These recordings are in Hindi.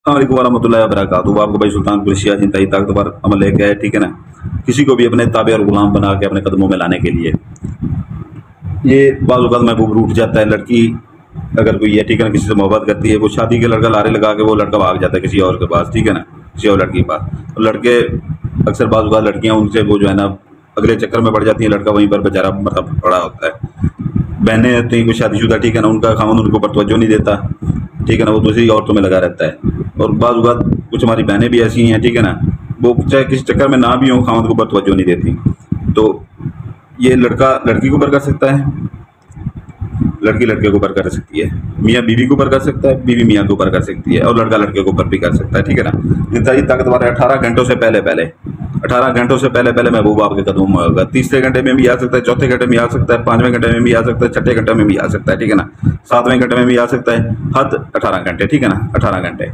अस्सलामुअलैकुम वरहमतुल्लाहि वबरकातुहू। आपको भाई सुल्तानपुर शिया इंतहाई ताकतवर अमल लेके आए, ठीक है ना। किसी को भी अपने ताबे और गुलाम बना के अपने कदमों में लाने के लिए ये बाज़ औक़ात महबूब रूठ जाता है। लड़की अगर कोई है, ठीक है ना, किसी से मोहब्बत करती है, वो शादी के लड़का लारे लगा के वो लड़का भाग जाता है किसी और के पास, ठीक है ना, किसी और लड़की के पास। तो लड़के अक्सर बाज़ औक़ात लड़कियाँ उनसे वो जो है ना अगले चक्कर में पड़ जाती हैं, लड़का वहीं पर बेचारा मरा पड़ा होता है। बहनें होती हैं कोई शादीशुदा, ठीक है ना, उनका खामन उनके ऊपर तवज्जो नहीं देता, ठीक है ना, वो दूसरी औरतों में लगा रहता है। और बाज़ औक़ात कुछ हमारी बहनें भी ऐसी हैं, ठीक है ना, वो चाहे किसी चक्कर में ना भी हों, खामन के ऊपर तवज्जो नहीं देती। तो ये लड़का लड़की के ऊपर कर सकता है, लड़की लड़के के ऊपर कर सकती है, मियाँ बीवी के ऊपर कर सकता है, बीवी मियाँ के ऊपर कर सकती है, और लड़का लड़के के ऊपर भी कर सकता है, ठीक है ना। इंतहाई ताकतवर है। 18 घंटों से पहले पहले 18 घंटों से पहले पहले महबूब आपके कदमों में होगा। तीसरे घंटे में भी आ सकता है, चौथे घंटे में आ सकता है, 5वें घंटे में भी आ सकता है, छठे घंटे में भी आ सकता है, ठीक है ना, 7वें घंटे में भी आ सकता है। हद 18 घंटे, ठीक है ना, 18 घंटे,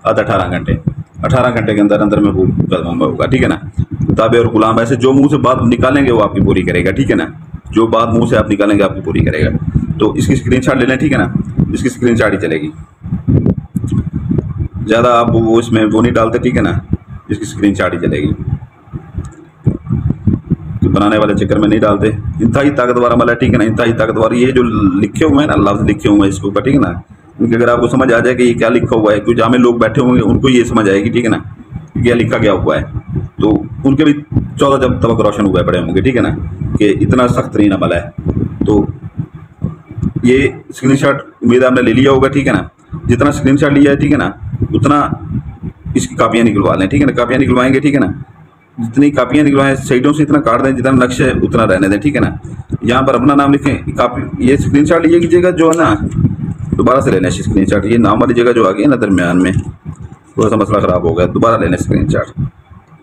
हद 18 घंटे, 18 घंटे के अंदर अंदर महबूब कदमों में होगा, ठीक है ना। ताबे और गुलाम ऐसे जो मुंह से बात निकालेंगे वो आपकी पूरी करेगा, ठीक है ना, जो बात मुंह से आप निकालेंगे आपकी पूरी करेगा। तो इसकी स्क्रीनशॉट ले लें, ठीक है ना, इसकी स्क्रीनशॉट ही चलेगी। ज़्यादा आप वो इसमें वो नहीं डालते, ठीक है ना, इसकी स्क्रीनशॉट ही चलेगी। तो बनाने वाले चक्कर में नहीं डालते। इंतहाई ताकतवर अमल है, ठीक है ना, इंतहाई ताकतवर। ये जो लिखे हुए हैं ना लफ्ज़ लिखे हुए हैं इसके ऊपर, ठीक है ना, क्योंकि अगर आपको समझ आ जाए कि ये क्या लिखा हुआ है, कुछ जहाँ में लोग बैठे होंगे उनको ये समझ आएगी, ठीक है ना, क्या लिखा गया हुआ है, तो उनके भी 14 जब तबक रोशन हुए पड़े होंगे, ठीक है ना, कि इतना सख्त तरीन अमल है। तो ये स्क्रीनशॉट उम्मीद आपने ले लिया होगा, ठीक है ना। जितना स्क्रीनशॉट लिया है, ठीक है ना, उतना इसकी कापियाँ निकलवा लें, ठीक है ना, कापियाँ निकलवाएंगे, ठीक है ना, जितनी कापियाँ निकलवाएं साइडों से इतना काट दें, जितना नक्शा है उतना रहने दें, ठीक है ना। यहाँ पर अपना नाम लिखें, कापी ये स्क्रीनशॉट लिए कीजिएगा जो है ना, दोबारा से लेना है स्क्रीनशॉट। ये नाम वाली जगह जो आ गई है ना दरमियान में, थोड़ा सा मसला ख़राब हो गया, दोबारा लेना स्क्रीनशॉट।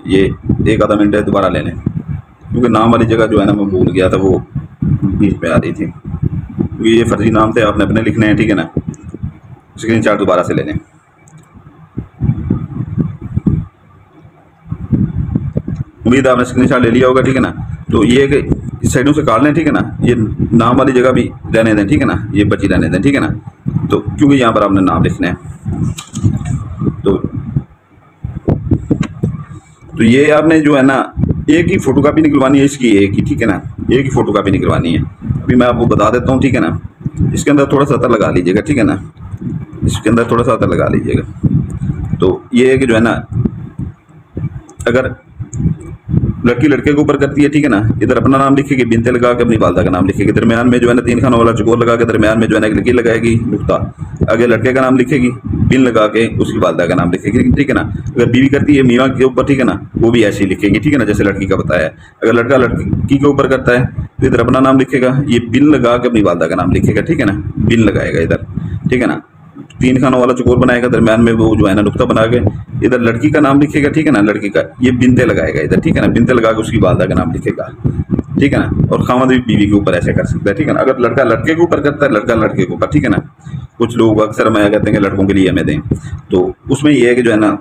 ये एक आधा मिनट है, दोबारा ले लें, क्योंकि नाम वाली जगह जो है ना मैं भूल गया था, वो बीच में आ रही थी, क्योंकि ये फर्जी नाम थे, आपने अपने लिखने हैं, ठीक है ना। स्क्रीनशॉट दोबारा से ले लें। उम्मीद आपने स्क्रीनशॉट ले लिया होगा, ठीक है ना। तो ये इस साइडों से काट लें, ठीक है ना, ये नाम वाली जगह भी रहने दें, ठीक है ना, ये बची रहने दें, ठीक है ना। तो क्योंकि यहाँ पर आपने नाम लिखना है, तो ये आपने जो है ना एक ही फोटोकॉपी निकलवानी है इसकी, एक ही, ठीक है ना, एक ही फोटोकॉपी निकलवानी है। अभी मैं आपको बता देता हूँ, ठीक है ना। इसके अंदर थोड़ा सा अतर लगा लीजिएगा, ठीक है ना, इसके अंदर थोड़ा सा अतर लगा लीजिएगा। तो ये है कि जो है ना, अगर लड़की लड़के के ऊपर करती है, ठीक है ना, इधर अपना नाम लिखेगी, बिनते लगा के अपनी वालदा का नाम लिखेगी, दरमियान में जो है ना 3 खानों वाला चकोर लगा के दरमियान में जो है ना एक लकीर लगाएगी, नुक्ता, आगे लड़के का नाम लिखेगी, बिन लगा के उसकी वालदा का नाम लिखेगी, ठीक है ना। अगर बीवी करती है मियाँ के ऊपर, ठीक है ना, वो भी ऐसे ही लिखेगी, ठीक है ना, जैसे लड़की का बताया। अगर लड़का लड़की के ऊपर करता है तो इधर अपना नाम लिखेगा, ये बिन लगा के अपनी वालदा का नाम लिखेगा, ठीक है ना, बिन लगाएगा इधर, ठीक है ना। 3 खानों वाला चकोर बनाएगा, दरमियान में वो जो है ना नुक्ता बना के इधर लड़की का नाम लिखेगा, ठीक है ना, लड़की का ये बिनते लगाएगा इधर, ठीक है ना, बिनते लगा के उसकी वालदा का नाम लिखेगा, ठीक है ना। और खामद भी बीवी के ऊपर ऐसे कर सकता है, ठीक है ना। अगर लड़का लड़के के ऊपर करता है, लड़का लड़के के ऊपर, ठीक है ना। कुछ लोग अक्सर मैं कहते हैं कि लड़कों के लिए हमें दें, तो उसमें ये है कि जो है ना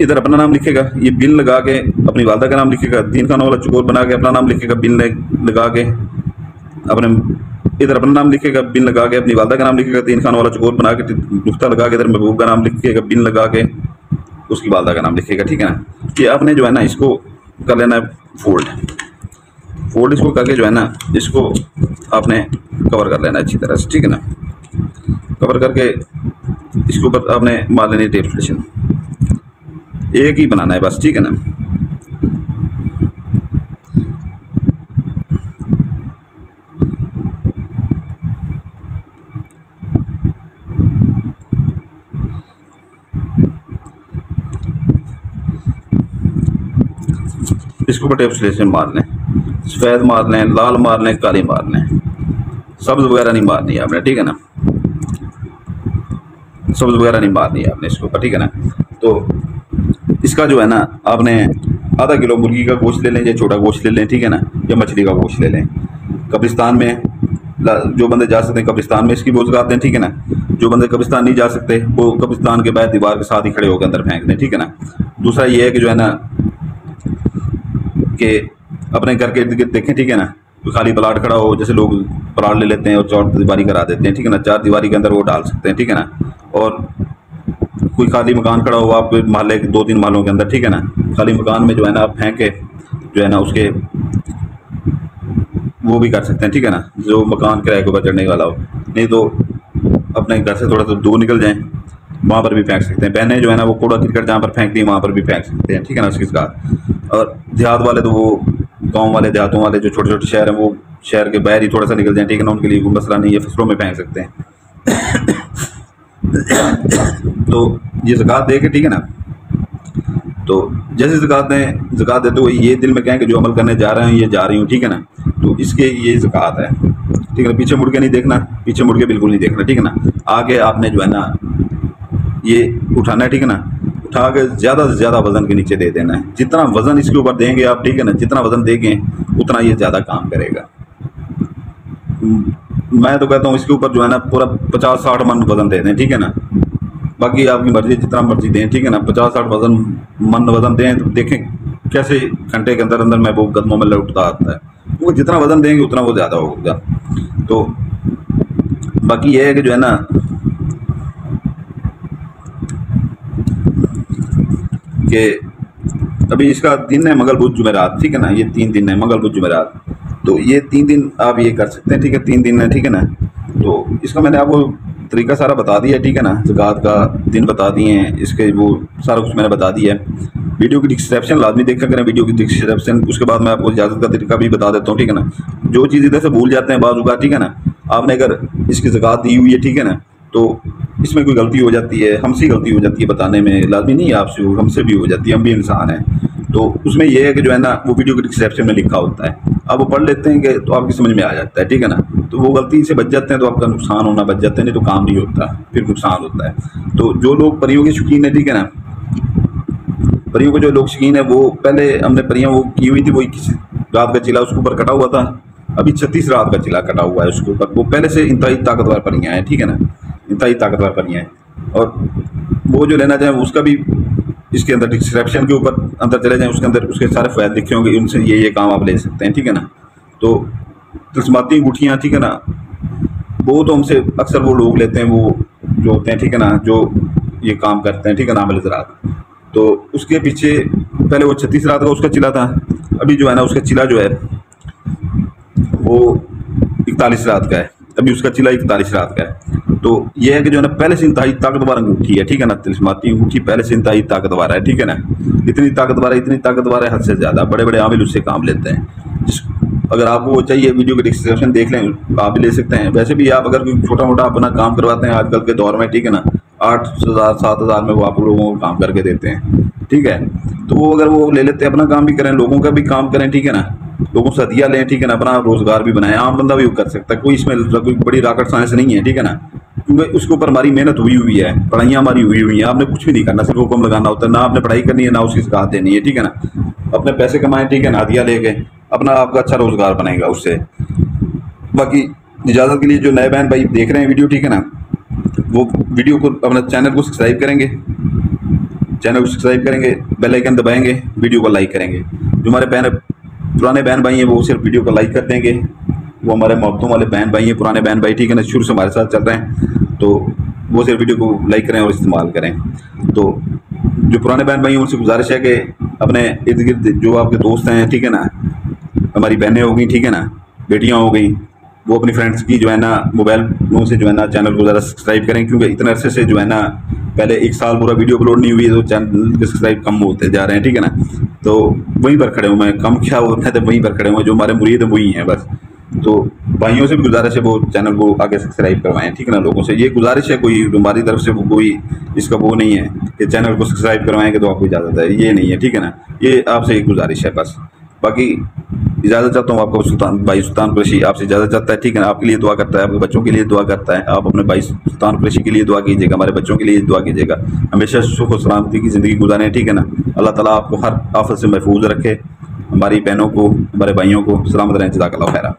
इधर अपना नाम लिखेगा, ये बिन लगा के अपनी वालदा का नाम लिखेगा, 3 खानों वाला चकोर बना के अपना नाम लिखेगा, बिन लगा के अपने इधर अपना नाम लिखेगा, बिन लगा के अपनी वालदा का नाम लिखेगा, 3 खानों वाला चकोर बना के नुक्ता लगा के इधर महबूब का नाम लिखेगा, बिन लगा के उसकी वालदा का नाम लिखेगा, ठीक है ना। कि आपने जो है ना इसको कर लेना है फोल्ड इसको करके जो है ना इसको आपने कवर कर लेना है अच्छी तरह से, ठीक है ना। कवर करके इसके ऊपर आपने मार लेनी टेप स्टेशन, एक ही बनाना है बस, ठीक है ना। इसके ऊपर टेप स्लेशन मार लें, सफ़ेद मार लें, लाल मार लें, काली मार लें, सब्ज़ वगैरह नहीं मारनी है आपने, ठीक है ना, सब्ज़ वगैरह नहीं मारनी है आपने इसके ऊपर, ठीक है ना। तो इसका जो है ना आपने आधा किलो मुर्गी का गोश्त ले लें या छोटा गोश्त ले लें, ठीक है ना, या मछली का गोश्त ले लें। कब्रिस्तान में जो बंदे जा सकते हैं कब्रिस्तान में इसकी बोझ दें, ठीक है ना। जो बंदे कब्रिस्तान नहीं जा सकते वो कब्रिस्तान के बाहर दीवार के साथ ही खड़े होकर अंदर फेंक दें, ठीक है ना। दूसरा ये है कि जो है ना कि अपने घर के इर्द गिर्द देखें, ठीक है ना, तो खाली प्लाट खड़ा हो, जैसे लोग प्लाट ले लेते हैं और 4 दीवारी करा देते हैं, ठीक है ना, 4 दीवारी के अंदर वो डाल सकते हैं, ठीक है ना। और कोई खाली मकान खड़ा हुआ आपके मोहल्ले के 2-3 महलों के अंदर, ठीक है ना, खाली मकान में जो है ना आप फेंक के जो है ना उसके वो भी कर सकते हैं, ठीक है ना, जो मकान किराए के ऊपर चढ़ने वाला हो। नहीं तो अपने घर से थोड़ा सा दूर निकल जाएं, वहाँ पर भी फेंक सकते हैं। बहनें जो है ना वो कूड़ा करकट जहाँ पर फेंकती हैं वहाँ पर भी फेंक सकते हैं, ठीक है ना, उसके साथ। और देहात वाले तो वो गाँव वाले, देहातों वाले जो छोटे छोटे शहर हैं वो शहर के बाहर ही थोड़ा सा निकल जाएं, ठीक है ना, उनके लिए कोई मसला नहीं है, फसलों में फेंक सकते हैं। तो ये ज़कात दे के, ठीक है ना, तो जैसे ज़कात देते हुए ये दिल में कहें कि जो अमल करने जा रहे हैं ये जा रही हूँ, ठीक है ना, तो इसके ये ज़कात है, ठीक है ना। पीछे मुड़ के नहीं देखना, पीछे मुड़ के बिल्कुल नहीं देखना, ठीक है ना। आगे आपने जो है ना ये उठाना है, ठीक है ना, उठा के ज़्यादा से ज़्यादा वज़न के नीचे दे देना है। जितना वज़न इसके ऊपर देंगे आप, ठीक है ना, जितना वज़न देंगे उतना ये ज़्यादा काम करेगा। मैं तो कहता हूँ इसके ऊपर जो है ना पूरा 50-60 मन वज़न दे दें, ठीक है ना। बाकी आपकी मर्जी, जितना मर्जी दें, ठीक है ना। 50-60 मन वज़न दें तो देखें कैसे घंटे के अंदर अंदर महबूब कदमों में लौटता आता है। वो जितना वज़न देंगे उतना वो ज़्यादा होगा। तो बाकी ये है कि जो है ना कि अभी इसका दिन है मंगल बुध जुमेरात, ठीक है ना, ये 3 दिन है, मंगल बुध जुमेरात। तो ये 3 दिन आप ये कर सकते हैं, ठीक है, 3 दिन है, ठीक है ना। तो इसका मैंने आपको तरीका सारा बता दिया है, ठीक है ना, ज़कात का दिन बता दिए हैं, इसके वो सारा कुछ मैंने बता दिया है। वीडियो की डिस्क्रिप्शन लाजमी देखा करें, वीडियो की डिस्क्रिप्शन। उसके बाद मैं आपको इजाज़त का तरीका भी बता देता हूँ, ठीक है ना। जो चीज़ इधर से भूल जाते हैं बाज़ औक़ात, ठीक है ना, आपने अगर इसकी ज़कात दी हुई है, ठीक है ना, तो इसमें कोई गलती हो जाती है, हमसे गलती हो जाती है बताने में, लाजमी नहीं है आपसे, हमसे भी हो जाती है, हम भी इंसान हैं। तो उसमें यह है कि जो है ना वो वीडियो के डिस्क्रिप्शन में लिखा होता है, आप वो पढ़ लेते हैं कि तो आपकी समझ में आ जाता है, ठीक है ना। तो वो गलती से बच जाते हैं तो आपका नुकसान होना बच जाता है, नहीं तो काम नहीं होता, फिर नुकसान होता है। तो जो लोग परियों के शौकीन है, ठीक है ना, परियों के जो लोग शौकीन है वो पहले हमने परियां वो की हुई थी, वो 21 रात का चिला उसके ऊपर कटा हुआ था, अभी 36 रात का चिला कटा हुआ है उसके ऊपर। वो पहले से इंतहाई ताकतवर परियां हैं, ठीक है ना, इंतहाई ताकतवर परियां हैं। और वो जो लेना चाहें उसका भी इसके अंदर डिस्क्रिप्शन के ऊपर अंदर चले जाएं, उसके अंदर उसके सारे फ़ायदे लिखे होंगे, उनसे ये काम आप ले सकते हैं, ठीक है ना। तो तिलस्माती अंगूठियाँ, ठीक है ना, वो तो हमसे अक्सर वो लोग लेते हैं, वो जो होते हैं, ठीक है ना, जो ये काम करते हैं, ठीक है ना, आमिल ज़राअत। तो उसके पीछे पहले वो 36 रात का उसका चिला था, अभी जो है ना उसका चिला जो है वो 41 रात का है, अभी उसका चिला 41 रात का है। तो ये है कि जो है ना पहले से इंतहाई ताकतवर अंगूठी है, ठीक है ना, तिलस्माती अंगूठी पहले से इंतहाई ताकतवर है, ठीक है ना। इतनी ताकतवर है हद से ज़्यादा, बड़े बड़े आमिल उससे काम लेते हैं। अगर आपको वो चाहिए वीडियो के डिस्क्रिप्शन देख लें, आप भी ले सकते हैं। वैसे भी आप अगर कोई छोटा मोटा अपना काम करवाते हैं आजकल के दौर में, ठीक है ना, 8,000-7,000 में वो आप लोगों को काम करके देते हैं, ठीक है। तो वो अगर वो ले लेते हैं, अपना काम भी करें, लोगों का भी काम करें, ठीक है ना, लोगों से हदिया लें, ठीक है ना, अपना रोज़गार भी बनाएं, आम बंदा भी कर सकता है, कोई इसमें कोई बड़ी रॉकेट साइंस नहीं है, ठीक है ना। क्योंकि उसके ऊपर हमारी मेहनत हुई है, पढ़ाइयाँ हमारी हुई हैं, आपने कुछ भी नहीं करना, सिर्फ हुक्म लगाना होता है, ना आपने पढ़ाई करनी है ना उसकी ज़कात देनी है, ठीक है ना। अपने पैसे कमाएं, ठीक है ना, हदिया लेके अपना आपका अच्छा रोज़गार बनेगा उससे। बाकी इजाज़त के लिए जो नए बहन भाई देख रहे हैं वीडियो, ठीक है ना, वो वीडियो को अपना चैनल को सब्सक्राइब करेंगे, बेल आइकन दबाएंगे, वीडियो को लाइक करेंगे। जो हमारे पुराने बहन भाई हैं वो सिर्फ वीडियो को लाइक कर देंगे, वो हमारे मोहब्बतों वाले बहन भाई हैं, पुराने बहन भाई, ठीक है ना, शुरू से हमारे साथ चल रहे हैं, तो वो सिर्फ वीडियो को लाइक करें और इस्तेमाल करें। तो जो पुराने बहन भाई हैं उनसे गुजारिश है कि अपने इर्द गिर्द जो आपके दोस्त हैं, ठीक है ना, हमारी बहनें हो गई, ठीक है ना, बेटियाँ हो गई, वो अपनी फ्रेंड्स की जो है ना मोबाइल से जो है ना चैनल को ज़रा सब्सक्राइब करें, क्योंकि इतने अरसे से जो है ना पहले 1 साल पूरा वीडियो अपलोड नहीं हुई है, तो चैनल के सब्सक्राइब कम होते जा रहे हैं, ठीक है ना। तो वहीं पर खड़े हूँ मैं, कम क्या होता है तो वहीं पर खड़े हुए, जो हमारे मुरीद हैं वही हैं बस। तो भाइयों से भी गुजारिश है वो चैनल को आगे सब्सक्राइब करवाएं, ठीक है ना। लोगों से ये गुजारिश है, कोई हमारी तरफ से कोई इसका वो नहीं है कि चैनल को सब्सक्राइब करवाएंगे तो आपको इजाज़त है, ये नहीं है, ठीक है ना। ये आपसे एक गुजारिश है बस। बाकी इजाज़त चाहता हूँ, आपका सुल्तान कुरैशी आपसे इजाज़त चाहता है, ठीक है ना। आपके लिए दुआ करता है, आपके बच्चों के लिए दुआ करता है, आप अपने भाई सुल्तान कुरैशी के लिए दुआ कीजिएगा, हमारे बच्चों के लिए दुआ कीजिएगा, हमेशा सुख और सलामती की ज़िंदगी गुजारें, ठीक है ना। अल्लाह ताला आपको हर आफत से महफूज रखे, हमारी बहनों को, हमारे भाइयों को सलामत रहें। जज़ाकल्लाह खैरा।